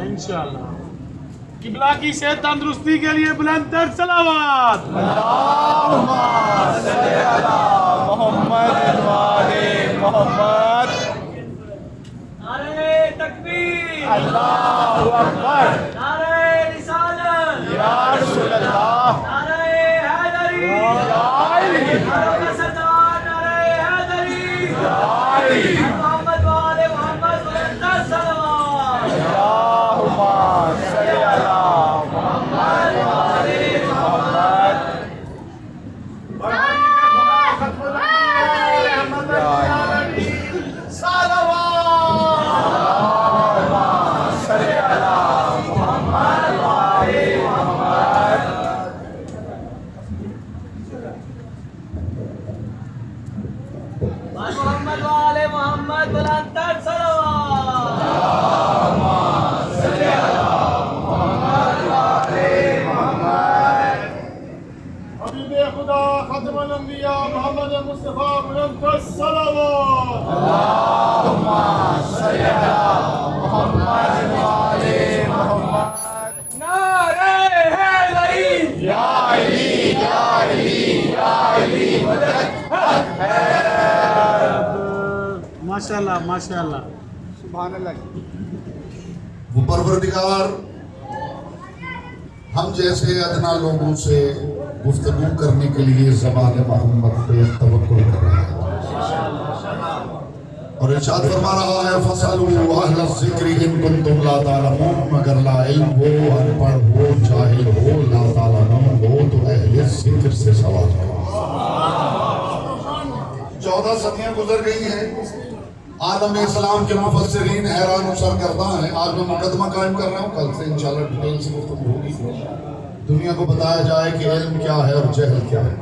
انشاءاللہ قبلہ کی صحت تندرستی کے لیے بلند تر صلوات اللہم صلی علی محمد و آل محمد نعرہ تکبیر اللہ اکبر نعرہ رسالت یا رسول اللہ نعرہ حیدری یا علی نعرہ ستار نعرہ حیدری یا علی محمد و آل محمد بلند تر صلوات اللہم صلی علی محمد و آل محمد محمد و آل محمد بلند تر صلوات حبیب خدا ختم الانبیاء محمد مصطفیٰ بلند تر صلوات اللہم صلی علی محمد و آل محمد نعرہ حیدری یا علی یا علی یا علی ماشاءاللہ ماشاءاللہ سبحان اللہ وہ پروردگار ہم جیسے ادنا لوگوں سے گفتگو کرنے کے لیے زبان محمد پہ توکل کر رہا ہے اور ارشاد فرما رہا ہے فَاسْأَلُوا أَهْلَ الذِّكْرِ إِن كُنتُمْ لَا تَعْلَمُونَ اگر لا علم ہو ان پڑھ ہو جاہل ہو لا تعلمون ہو تو اہل ذکر سے سوال کرو 14 صدیاں گزر گئی ہیں عالم اسلام کے مفسرین حیران و سرگردہ ہیں آج میں مقدمہ قائم کر رہا ہوں کل سے انشاءاللہ ڈیٹیل سے گفتگو ہوگی دنیا کو بتایا جائے کہ علم کیا ہے اور جہل کیا ہے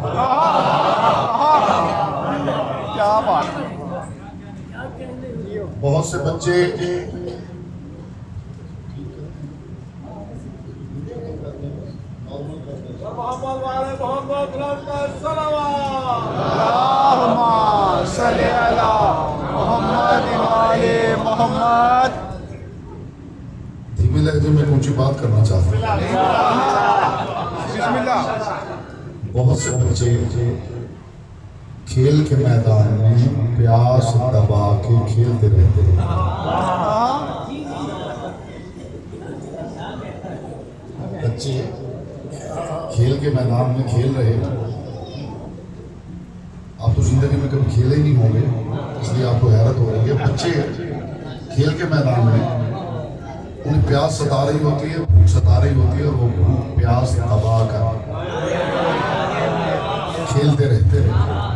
کیا بات بہت سے بچے محمد و آل محمد بلند تر صلوات اللہم صلی علی محمد و آل محمد دھیمے لہجے میں کچھ بات کرنا چاہتا ہوں بسم اللہ بہت سے بچے کھیل کے میدان میں پیاس دبا کے کھیلتے رہتے ہیں بچے کھیل کے میدان میں کھیل رہے آپ تو زندگی میں کبھی کھیلے ہی نہیں ہوں گے اس لیے آپ کو حیرت ہو رہی ہے بچے کھیل کے میدان میں انہیں پیاس ستا رہی ہوتی ہے بھوک ستا رہی ہوتی ہے اور وہ بھوک پیاس دبا کر کھیلتے رہتے ہیں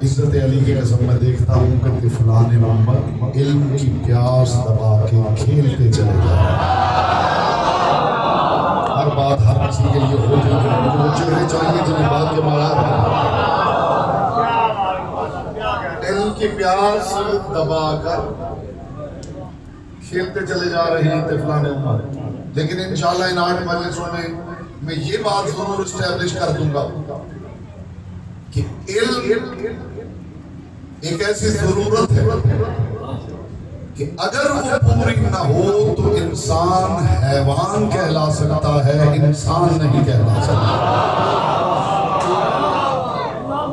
عزت علی کی قسم میں دیکھتا ہوں کہ طفلان محمد علم کی پیاس دبا کے کھیلتے چلے جا رہے ہیں ہر بات ہر کسی کے لیے ہو جائے مجھے وہ چہرے چاہیے جنہیں بات کے معیار ہیں علم کی پیاس دبا کر کھیلتے چلے جا رہے ہیں طفلان محمد لیکن انشاءاللہ ان 8 مجلسوں میں یہ بات ضرور اسٹیبلش کر دوں گا کہ علم ایک ایسی ضرورت ہے کہ اگر وہ پوری نہ ہو تو انسان حیوان کہلا سکتا ہے انسان نہیں کہلا سکتا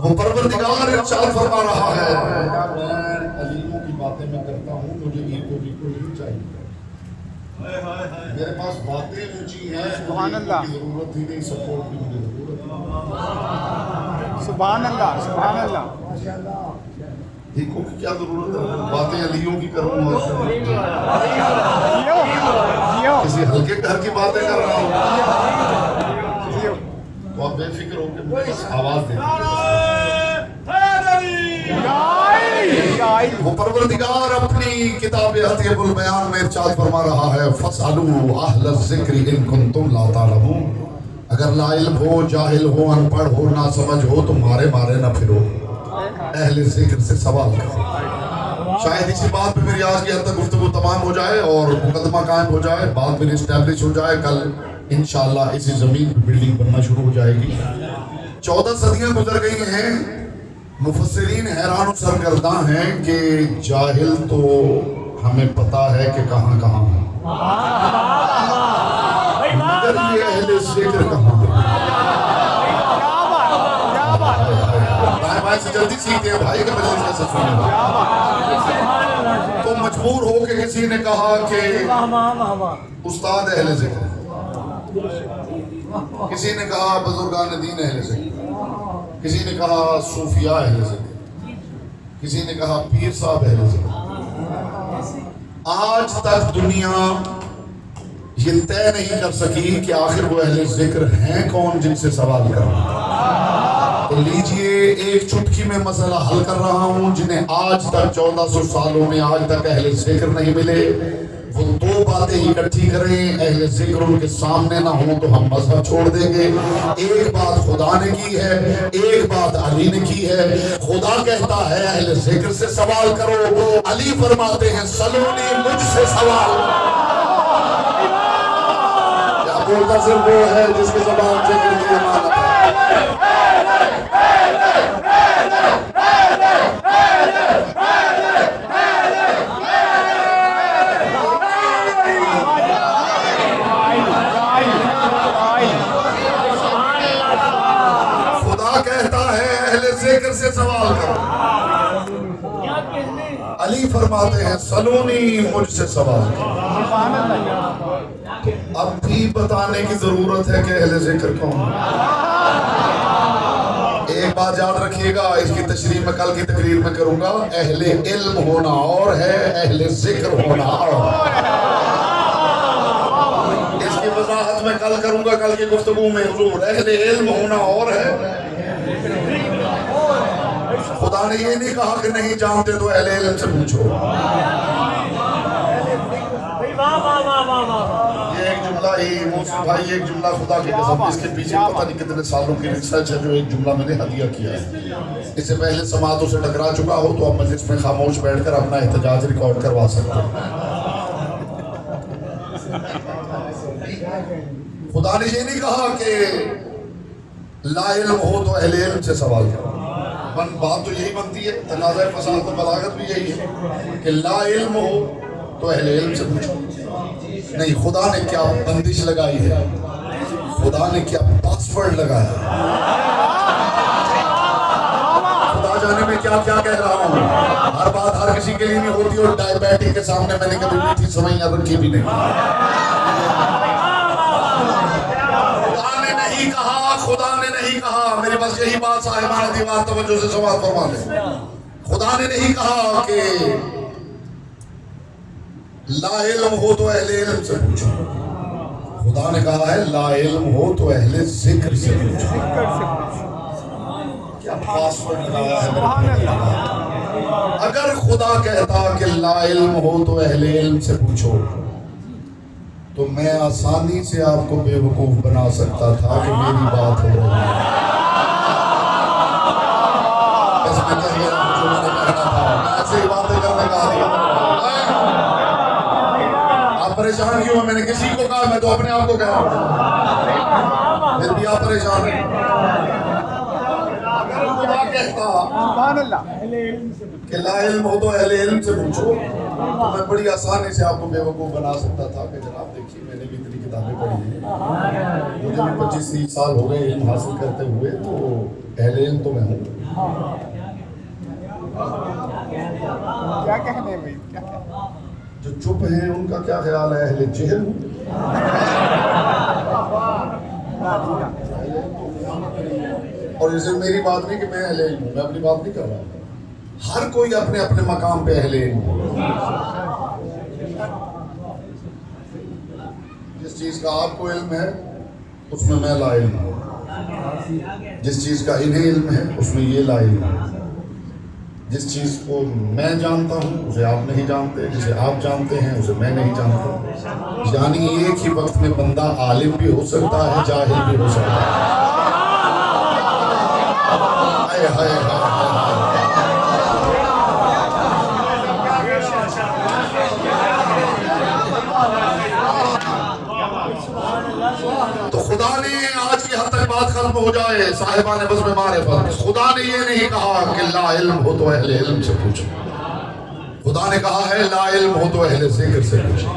وہ پروردگار ارشاد فرما رہا ہے میں علیموں کی باتیں میں کرتا ہوں مجھے ایکو نہیں چاہیے میرے پاس باتیں اونچی ہیں سبحان اللہ کی ضرورت ہی نہیں سپورٹ کی مجھے ضرورت ہے سبحان اللہ سبحان اللہ ایکو کی کیا ضرورت ہے باتیں علیوں کی کروں اور کسی ہلکے گھر کی باتیں کر رہا ہوں تو آپ بے فکر ہو کے مجھے بس آواز دیں وہ پروردگار اپنی کتاب حتیب البیان میں ارشاد فرما رہا ہے فَاسْأَلُوا أَهْلَ الذِّكْرِ إِن كُنتُمْ لَا تَعْلَمُونَ اگر لا علم ہو جاہل ہو ان پڑھ ہو نہ سمجھ ہو تو مارے نہ پھرو اہل ذکر سے سوال کرو شاید اسی بات پہ میری آج کی حد تک گفتگو تمام ہو جائے اور مقدمہ قائم ہو جائے، بات میری اسٹیبلش ہو جائے. کل انشاءاللہ اسی زمین پہ بلڈنگ بننا شروع ہو جائے گی. 14 صدیاں گزر گئی ہیں، مفسرین حیران و سرگرداں ہیں کہ جاہل تو ہمیں پتا ہے کہ کہاں کہاں ہے، مگر یہ اہل ذکر کہاں ہے. بھائی بھائی سے جلدی سیکھتے ہیں بھائی کے مجلس کیسے سنیں گا. تو مجبور ہو کے کسی نے کہا کہ استاد اہل ذکر، کسی نے کہا بزرگان دین اہل ذکر، کسی نے کہا صوفیاء اہل ذکر، کسی نے کہا پیر صاحب اہل ذکر. آج تک دنیا یہ طے نہیں کر سکی کہ آخر وہ اہل ذکر ہیں کون جن سے سوال کرنا. تو لیجئے ایک چٹکی میں مسئلہ حل کر رہا ہوں. جنہیں آج تک 1400 سالوں میں آج تک اہل ذکر نہیں ملے، وہ 2 باتیں اکٹھی کریں. اہل ذکر ان کے سامنے نہ ہوں تو ہم مذہب چھوڑ دیں گے. ایک بات خدا نے کی ہے، ایک بات علی نے کی ہے. خدا کہتا ہے اہل ذکر سے سوال کرو، علی فرماتے ہیں سلونی مجھ سے سوال. کیا بولتا صرف وہ ہے جس کی زبان ذکر کی امانت ہے. خدا کہتا ہے اہل ذکر سے سوال کرو، علی فرماتے ہیں سلونی مجھ سے سوال کرو. اب بھی بتانے کی ضرورت ہے کہ اہل ذکر کون ہے. ایک بات یاد رکھیے گا، اس کی تشریح میں کل کی تقریر میں کروں گا. اہل علم ہونا اور ہے، اہل ذکر ہونا اور. اس کی وضاحت میں کل کروں گا کل کی گفتگو میں حضور. اہل علم ہونا اور ہے. خدا نے یہ نہیں کہا کہ نہیں جانتے تو اہل علم سے پوچھو. یہ ایک جملہ ہی موسیٰ بھائی، ایک جملہ خدا کی قسم، اس کے پیچھے پتہ نہیں کتنے سالوں کی ریسرچ ہے جو ایک جملہ میں نے ہدیہ کیا ہے. اس سے پہلے سماعتوں سے ٹکرا چکا ہو تو آپ مجلس میں خاموش بیٹھ کر اپنا احتجاج ریکارڈ کروا سکتے ہیں. خدا نے یہ نہیں کہا کہ لا علم ہو تو اہل علم سے سوال کرو. بات تو یہی بنتی ہے، تنازع فصاحت و بلاغت بھی یہی ہے کہ لا علم ہو تو اہل علم سے پوچھو. نہیں، خدا نے کیا بندش لگائی ہے، خدا نے کیا پاسورڈ لگایا ہے. خدا جانے میں کیا کیا کہہ رہا ہوں. ہر بات ہر کسی کے لیے نہیں ہوتی، اور ڈائبیٹک کے سامنے میں نے کبھی میٹھی سوئیاں رکھی بھی نہیں. خدا نے نہیں کہا، میرے بس یہی بات صاحبان دیوار توجہ سے سماعت فرما لیں. خدا نے نہیں کہا کہ لا علم ہو تو اہل علم سے پوچھو. خدا نے کہا ہے لا علم ہو تو اہل ذکر سے پوچھو. کیا پاسورڈ لگایا ہے. اگر خدا کہتا کہ لا علم ہو تو اہل علم سے پوچھو تو میں آسانی سے آپ کو بے وقوف بنا سکتا تھا کہ میری بات ہو رہی ہے. بس میں کہہ گیا جو میں نے کہنا تھا، میں ایسے ہی باتیں کرنے کا آدھی ہوں. آپ پریشان کیوں ہیں؟ میں نے کسی کو کہا، میں تو اپنے آپ کو کہہ رہا ہوں. پھر بھی آپ پریشان ہیں. اگر خدا کہتا کہ لا علم ہو تو اہل علم سے پوچھو تو میں بڑی آسانی سے آپ کو بے وقوف بنا سکتا تھا کہ جناب دیکھیے میں نے بھی اتنی کتابیں پڑھی ہیں، مجھے بھی 25-30 سال ہو گئے علم حاصل کرتے ہوئے، تو اہل علم تو میں ہوں. کیا کہنے بھائی، کیا جو چپ ہیں ان کا کیا خیال ہے؟ اہل جہل. اور اسے میری بات نہیں کہ میں اہل علم ہوں، میں اپنی بات نہیں کر رہا ہوں. ہر کوئی اپنے اپنے مقام پہ اہل علم ہے. جس چیز کا آپ کو علم ہے اس میں میں لا علم ہوں. جس چیز کا انہیں علم ہے اس میں یہ لا علم ہے. جس چیز کو میں جانتا ہوں اسے آپ نہیں جانتے، جسے آپ جانتے ہیں اسے میں نہیں جانتا. یعنی ایک ہی وقت میں بندہ عالم بھی ہو سکتا ہے، جاہل بھی ہو سکتا ہے. بات ختم ہو جائے صاحبان بزم معرفت، خدا نے یہ نہیں کہا کہ لا علم ہو تو اہل علم سے پوچھو، خدا نے کہا ہے لا علم ہو تو اہل ذکر سے پوچھو۔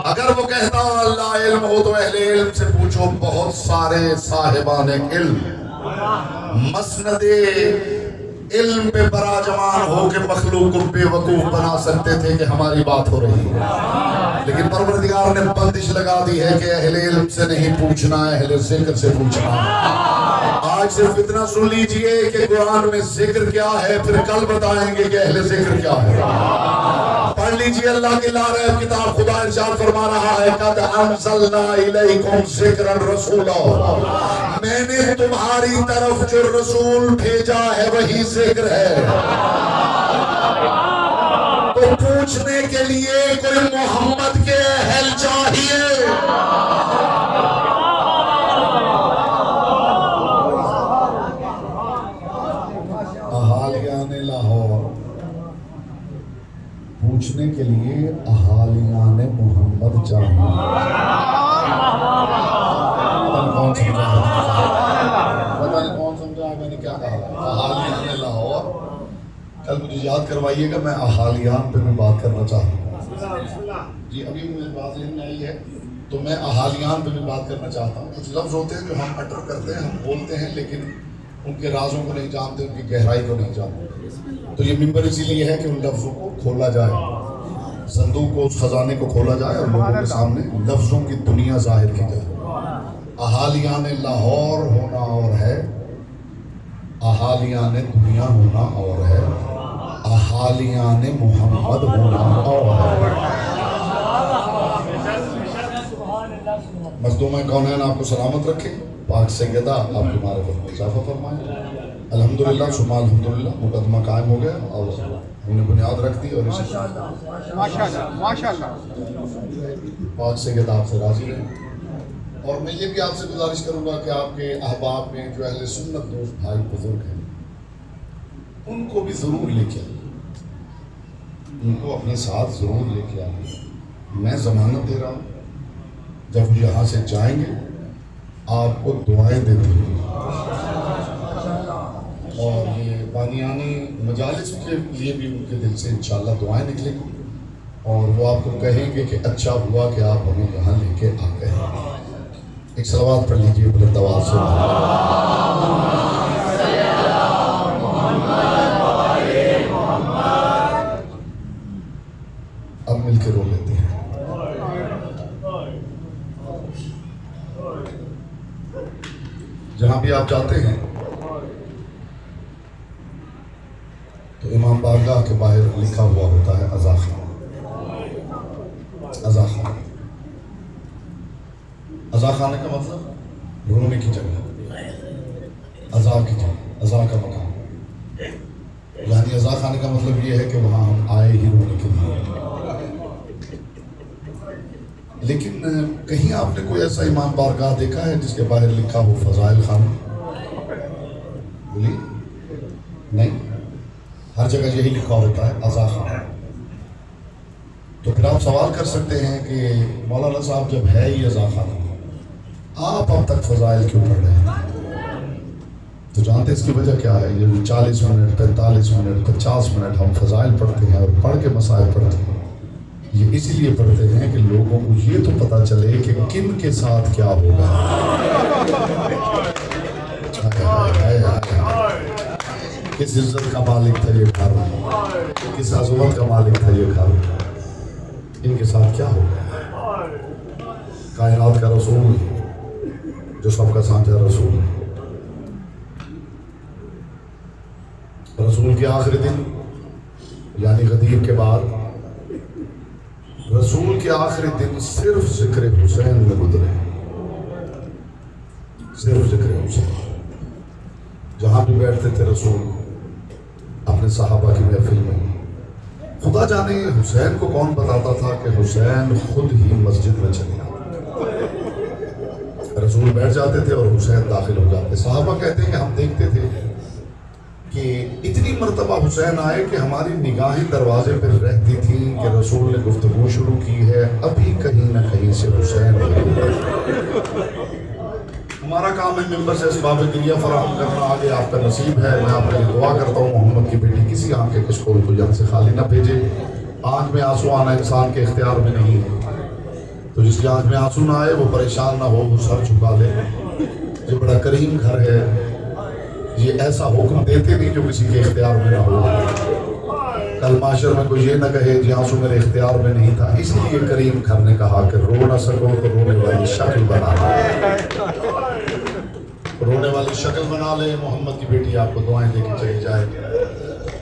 اگر وہ کہتا لا علم ہو تو اہل علم سے پوچھو، بہت سارے صاحبان علم مسند علم پہ براجمان ہو کے مخلوق کو بے وقوف بنا سکتے تھے کہ ہماری بات ہو رہی ہے، لیکن پروردگار نے بندش لگا دی ہے کہ اہل علم سے نہیں پوچھنا، اہل ذکر سے پوچھنا۔ آج صرف اتنا سن لیجئے کہ قرآن میں ذکر کیا ہے، پھر کل بتائیں گے کہ اہل ذکر کیا ہے۔ پڑھ لیجئے اللہ کی لارب کتاب، خدا ارشاد فرما رہا ہے قد انزلنا الیکم ذکرا رسولا، میں نے تمہاری طرف جو رسول بھیجا ہے وہی ذکر ہے۔ تو پوچھنے کے لیے کوئی محمد کے اہل چاہیے۔ اہالیان لاہور پوچھنے کے لیے اہالیان محمد چاہیے۔ پتہ نہیں کون سمجھا میں نے کیا کہا؟ اہالیان لاہور، کل مجھے یاد کروائیے گا، میں اہالیان پہ میں بات کرنا چاہتا ہوں۔ جی ابھی مجھے بات ذہن میں آئی ہے تو میں اہالیان پہ بھی بات کرنا چاہتا ہوں۔ کچھ لفظ ہوتے ہیں جو ہم اٹر کرتے ہیں، ہم بولتے ہیں، لیکن ان کے رازوں کو نہیں جانتے، ان کی گہرائی کو نہیں جانتے۔ تو یہ منبر اسی لیے ہے کہ ان لفظوں کو کھولا جائے، صندوق کو، اس خزانے کو کھولا جائے اور لوگوں کے سامنے لفظوں کی دنیا ظاہر کی جائے۔ اہالیان لاہور ہونا اور ہے، اہالیان دنیا ہونا اور ہے، اہالیان محمد ہونا اور ہے۔ مظلوم کونین آپ کو سلامت رکھے، پاک سیدہ آپ کی معرفت میں اضافہ فرمائے۔ الحمدللہ ثم الحمدللہ مقدمہ قائم ہو گیا اور ہم نے بنیاد رکھ دی، اور اسی ماشاءاللہ پاک سیدہ آپ سے راضی رہے۔ اور میں یہ بھی آپ سے گزارش کروں گا کہ آپ کے احباب میں جو اہل سنت دوست بھائی بزرگ ہیں ان کو بھی ضرور لے کے آئیں، ان کو اپنے ساتھ ضرور لے کے آئیں۔ میں ضمانت دے رہا ہوں جب وہ یہاں سے جائیں گے آپ کو دعائیں دیتے ہیں، اور یہ بانیانی مجالس کے لیے بھی ان کے دل سے انشاءاللہ دعائیں نکلیں گی، اور وہ آپ کو کہیں گے کہ اچھا ہوا کہ آپ ہمیں یہاں لے کے آ گئے۔ ایک صلوات پڑھ لیجیے بلند آواز سے۔ اب مل کے رو لیتے ہیں۔ جہاں بھی آپ جاتے ہیں تو امام بارگاہ کے باہر لکھا ہوا ہوتا ہے عزا خانہ۔ عزا خانہ، عزا خانے کا مطلب رونے کی جگہ، عزا کی جگہ، عزا کا مقام، یعنی عزا خانے کا مطلب یہ ہے کہ وہاں ہم آئے ہی رونے کے لیے۔ لیکن کہیں آپ نے کوئی ایسا امام بارگاہ دیکھا ہے جس کے باہر لکھا ہو فضائل خانہ؟ بولیے نہیں، ہر جگہ یہی لکھا ہوتا ہے عزا خانہ۔ تو پھر آپ سوال کر سکتے ہیں کہ مولانا صاحب جب ہے ہی عزا خانہ، آپ اب تک فضائل کیوں پڑھ رہے ہیں؟ تو جانتے اس کی وجہ کیا ہے؟ یہ 40 منٹ 45 منٹ 50 منٹ ہم فضائل پڑھتے ہیں اور پڑھ کے مسائل پڑھتے ہیں، یہ اسی لیے پڑھتے ہیں کہ لوگوں کو یہ تو پتہ چلے کہ کن کے ساتھ کیا ہوگا۔ کس عزت کا مالک تھا یہ گھر، کس عظمت کا مالک تھا یہ گھر، ان کے ساتھ کیا ہوگا؟ کائنات کا رسول جو سب کا سانجا رسول ہے، رسول کے آخری دن یعنی غدیر کے بعد رسول کے آخری دن صرف ذکر حسین میں گزرے، صرف ذکر حسین۔ جہاں بھی بیٹھتے تھے رسول اپنے صحابہ کی محفل میں، خدا جانے حسین کو کون بتاتا تھا کہ حسین خود ہی مسجد میں چلے آتے، رسول بیٹھ جاتے تھے اور حسین داخل ہو جاتے۔ صحابہ کہتے ہیں کہ ہم دیکھتے تھے کہ اتنی مرتبہ حسین آئے کہ ہماری نگاہیں دروازے پر رہتی تھیں کہ رسول نے گفتگو شروع کی ہے، ابھی کہیں نہ کہیں سے حسین ہمارا کام ہے ممبر سے اسباب گریہ فراہم کرنا، آگے آپ کا نصیب ہے۔ میں آپ کے لیے دعا کرتا ہوں محمد کی بیٹی کسی آنکھ کے کشکول کو یہاں سے خالی نہ بھیجے۔ آنکھ میں آنسو آنا انسان کے اختیار میں نہیں ہے، تو جس کی آنکھ میں آنسو نہ آئے وہ پریشان نہ ہو، وہ سر جھکا لے۔ یہ بڑا کریم گھر ہے، یہ ایسا حکم دیتے نہیں جو کسی کے اختیار میں نہ ہو۔ کل معاشر میں کوئی یہ نہ کہے جی آنسو میرے اختیار میں نہیں تھا، اس لیے کریم گھر نے کہا کہ رو نہ سکو تو رونے والی شکل بنا لے، رونے والی شکل بنا لے۔ محمد کی بیٹی آپ کو دعائیں دے کے چلی جائے۔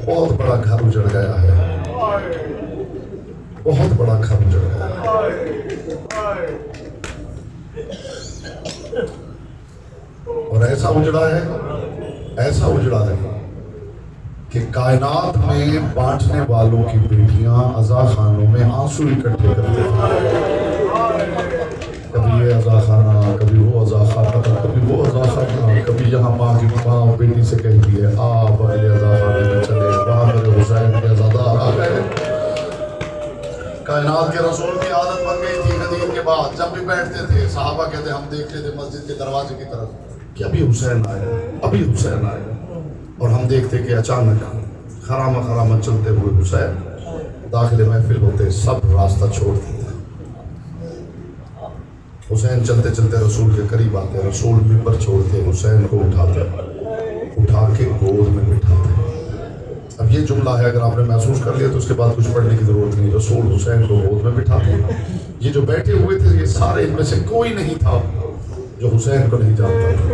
بہت بڑا گھر اجڑ گیا ہے، بہت بڑا گھر اجڑ گیا ہے، اور ایسا اجڑا ہے، ایسا اجڑا ہے کہ کائنات میں بانٹنے والوں کی بیٹیاں عزا خانوں میں آنسو اکٹھے کرتے ہیں۔ کبھی یہ عزا خانہ، کبھی وہ عزا خانہ، کبھی وہ عزا خانہ، کبھی یہاں ماں کی ماں بیٹی سے کہتی ہے آپ اگلے عزا خانے میں چلے، وہاں میرے حسین کے عزادار آ گئے۔ کائنات کے رسول کی عادت بن گئی تھی قدیم کے بعد، جب بھی بیٹھتے تھے صحابہ کہتے ہم دیکھتے تھے مسجد کے دروازے کی طرف کہ ابھی حسین آئے، ابھی حسین آئے، اور ہم دیکھتے کہ اچانک خرامہ چلتے ہوئے حسین داخل محفل ہوتے، سب راستہ چھوڑ دیتے۔ حسین چلتے چلتے رسول کے قریب آتے، رسول ممبر چھوڑتے، حسین کو اٹھاتے، اٹھا کے گود میں بٹھاتے۔ اب یہ جملہ ہے، اگر آپ نے محسوس کر لیا تو اس کے بعد کچھ پڑھنے کی ضرورت نہیں۔ رسول حسین کو گود میں بٹھاتے۔ یہ جو بیٹھے ہوئے تھے یہ سارے، ان میں سے کوئی نہیں تھا جو حسین کو نہیں جانتا تھا۔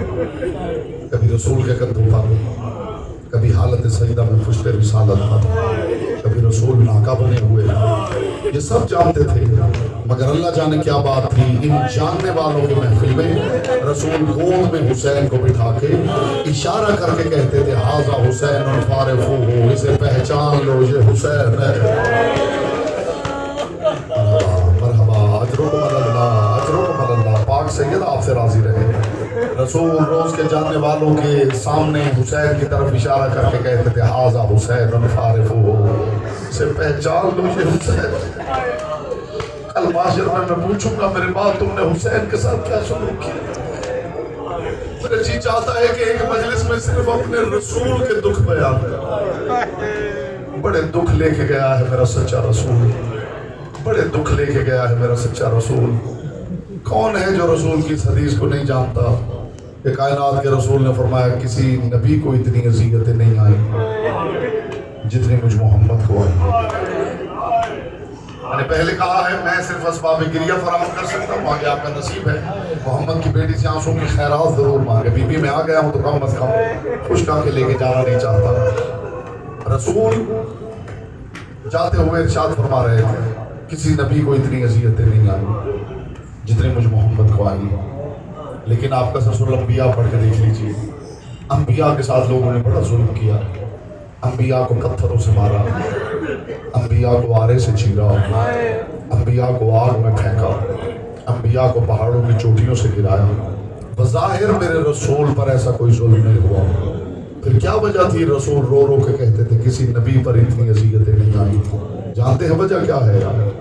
کبھی رسول کے کندھوں تھا، کبھی حالت سجدہ میں پشت رسالت تھا، کبھی رسول ناکا بنے ہوئے، یہ سب جانتے تھے، مگر اللہ جانے کیا بات تھی، ان جاننے والوں کے محفل میں رسول گود میں حسین کو بٹھا کے اشارہ کر کے کہتے تھے ھذا حسین فارغ ہو، اسے پہچان لو یہ حسین ہے۔ مرحبا، اجرکم اللہ، اجرکم اللہ، پاک سید آپ سے راضی رہے۔ رسول روز کے جاننے والوں کے سامنے حسین کی طرف اشارہ کر کے کہتے تھے ھذا حسین فارغ ہو، اسے پہچان لو یہ حسین۔ کل معاشر میں پوچھوں گا میرے بعد تم نے حسین کے ساتھ کیا سلوک کیا؟ میرا جی چاہتا ہے کہ ایک مجلس میں صرف اپنے رسول کے دکھ بیان کروں۔ بڑے دکھ لے کے گیا ہے میرا سچا رسول، بڑے دکھ لے کے گیا ہے میرا سچا رسول۔ کون ہے جو رسول کی اس حدیث کو نہیں جانتا کہ کائنات کے رسول نے فرمایا کسی نبی کو اتنی اذیتیں نہیں آئیں جتنی مجھ محمد کو آئی۔ میں نے پہلے کہا ہے میں صرف اسباب گریہ فراہم کر سکتا ہوں، آگے آپ کا نصیب ہے۔ محمد کی بیٹی سے آنسوں کی خیرات ضرور مانگے۔ بی بی میں آ گیا ہوں تو کم از کم خوش کر کے لے کے جانا نہیں چاہتا۔ رسول جاتے ہوئے ارشاد فرما رہے تھے کسی نبی کو اتنی اذیتیں نہیں آئیں جتنے مجھ محمد کو آئی۔ لیکن آپ کا سلسلہ انبیاء پڑھ کے دیکھ لیجئے، انبیاء کے ساتھ لوگوں نے بڑا ظلم کیا، انبیاء کو پتھروں سے مارا، انبیاء کو آرے سے چیرا، انبیاء کو آگ میں پھینکا، انبیاء کو پہاڑوں کی چوٹیوں سے گرایا۔ بظاہر میرے رسول پر ایسا کوئی ظلم نہیں ہوا، پھر کیا وجہ تھی؟ رسول رو رو کے کہتے تھے کسی نبی پر اتنی اذیتیں نہیں آئیں۔ جانتے ہیں وجہ کیا ہے؟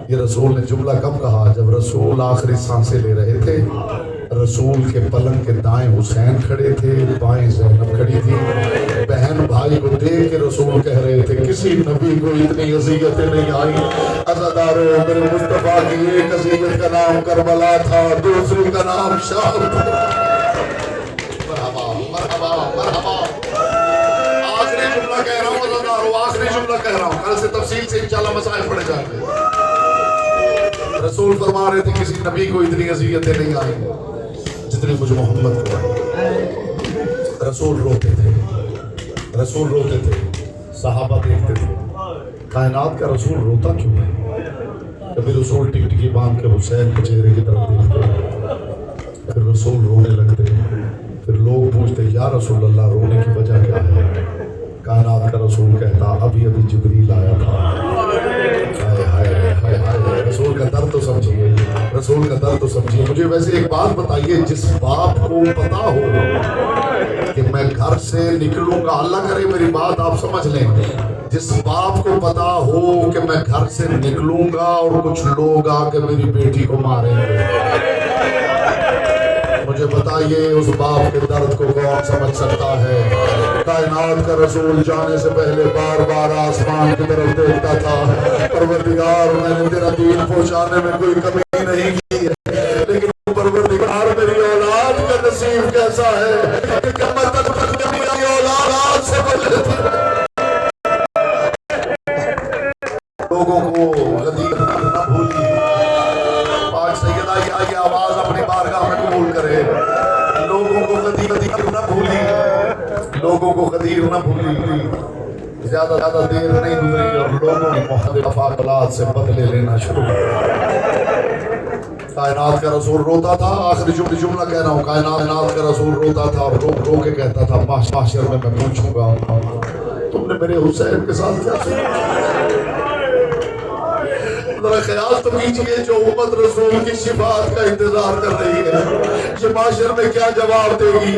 یہ رسول نے جملہ کب کہا؟ جب رسول آخری سانسیں لے رہے تھے، رسول کے پلنگ کے دائیں حسین کھڑے تھے، بائیں زینب کھڑی تھی، بہن بھائی کو دیکھ کے رسول کہہ رہے تھے کسی نبی کو اتنی اذیتیں نہیں آئیں۔ عزادارو، میرے مصطفیٰ کی ایک اذیت کا نام کربلا تھا، دوسری کا نام شام تھا۔ مرحبا مرحبا مرحبا۔ آخری جملہ کہہ رہا ہوں عزادارو، آخری جملہ کہہ رہا ہوں، کل سے تفصیل سے انشاءاللہ مسائل پڑھے جائیں گے۔ رسول فرما رہے تھے کسی نبی کو اتنی اذیتیں نہیں آئیں جتنی مجھ محمد کو آئی۔ رسول روتے تھے، رسول روتے تھے، صحابہ دیکھتے تھے کائنات کا رسول روتا کیوں ہے؟ کبھی رسول ٹک ٹکی باندھ کے حسین کے چہرے کی طرف دیکھتے، پھر رسول رونے لگتے، پھر لوگ پوچھتے یا رسول اللہ رونے کی وجہ کیا ہے؟ کائنات کا رسول کہتا ابھی ابھی جبریل آیا تھا۔ ہائے ہائے ہائے ہائے، رسول کا درد تو سمجھیے، رسول کا درد تو سمجھیے۔ مجھے ویسے ایک بات بتائیے، جس باپ کو پتا ہو کہ میں گھر سے نکلوں گا، اللہ کرے میری بات آپ سمجھ لیں، جس باپ کو پتا ہو کہ میں گھر سے نکلوں گا اور کچھ لوگ آ کے میری بیٹی کو ماریں گے، مجھے بتائیے اس باپ کے درد کو کون سمجھ سکتا ہے؟ کائنات کا رسول جانے سے پہلے بار بار آسمان کی طرف دیکھتا تھا، پروردگار میں نے تیرا دین پہنچانے میں کوئی کمی نہیں کی ہے، لیکن پروردگار میری اولاد کا نصیب کیسا ہے کہ قیامت تک میری اولاد سے بچے تھے۔ لوگوں کو غدیر نہ بھولی، پاک سیدہ یہ آواز اپنی بارگاہ میں قبول کرے، لوگوں کو غدیر نہ بھولی، لوگوں کو غدیر نہ بھولی، زیادہ دیر نہیں گزری اور لوگوں نے مختلف اولاد سے بدلے لینا شروع کیا۔ کائنات کا رسول روتا تھا، آخری جملہ کہہ رہا ہوں، کائنات کا رسول روتا تھا اور رو کے کہتا تھا محشر میں پوچھوں گا تم نے میرے حسین کے ساتھ کیا کیا؟ ذرا خیال تو کیجئے جو امت رسول کی شفاعت کا انتظار کر رہی ہے، یہ معاشر میں کیا جواب دے گی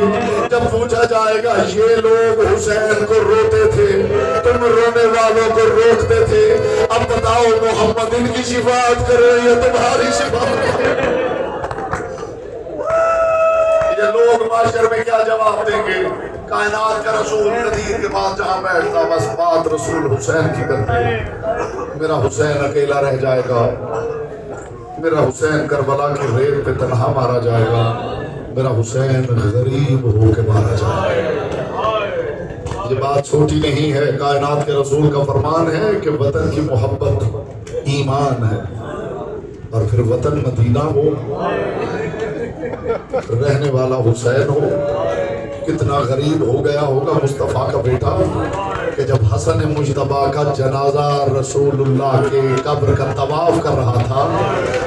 جب پوچھا جائے گا یہ لوگ حسین کو روتے تھے، تم رونے والوں کو روکتے تھے، اب بتاؤ محمد ان کی شفاعت کرے یا تمہاری شفاعت کرے؟ یہ لوگ معاشر میں کیا جواب دیں گے؟ کائنات کا رسول قدیر کے بعد جہاں بیٹھتا بس بات رسول حسین کی کرتے، میرا حسین اکیلا رہ جائے گا، میرا حسین کربلا کی ریت پہ تنہا مارا جائے گا، میرا حسین غریب ہو کے مارا جائے گا۔ یہ بات چھوٹی نہیں ہے، کائنات کے رسول کا فرمان ہے کہ وطن کی محبت ایمان ہے، اور پھر وطن مدینہ ہو، رہنے والا حسین ہو۔ کتنا غریب ہو گیا ہوگا مصطفیٰ کا بیٹا کہ جب حسن مجتبیٰ کا جنازہ رسول اللہ کے قبر کا طواف کر رہا تھا،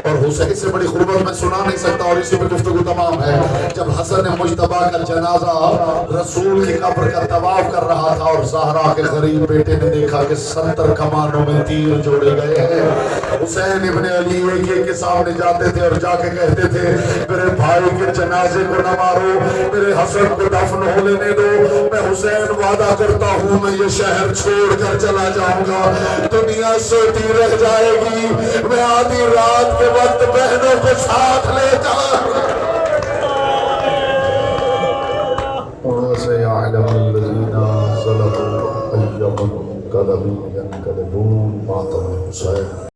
اور حسین سے بڑی قربت میں سنا نہیں سکتا اور اسی پہ گفتگو تمام ہے، جب حسن مجتبیٰ کا جنازہ رسول کی قبر کا طواف کر رہا تھا اور زہرا کے غریب بیٹے نے دیکھا کہ 70 کمانوں میں تیر جوڑے گئے ہیں، حسین ابن علی ایک کے سامنے جاتے تھے اور جا کے کہتے تھے میرے بھائی کے جنازے کو نہ مارو، میرے حسن کو دفن ہو لینے دو، میں حسین وعدہ کرتا ہوں میں یہ شہر چھوڑ کر چلا جاؤں گا، دنیا سوتی رہ جائے گی، میں آدھی رات کے وقت بہنوں کو ساتھ لے جاؤں گا۔ وَسَيَعْلَمُ الَّذِينَ ظَلَمُوا أَيَّ مُنْقَلَبٍ يَنْقَلِبُونَ مَا تَرَكَ حُسَيْنٌ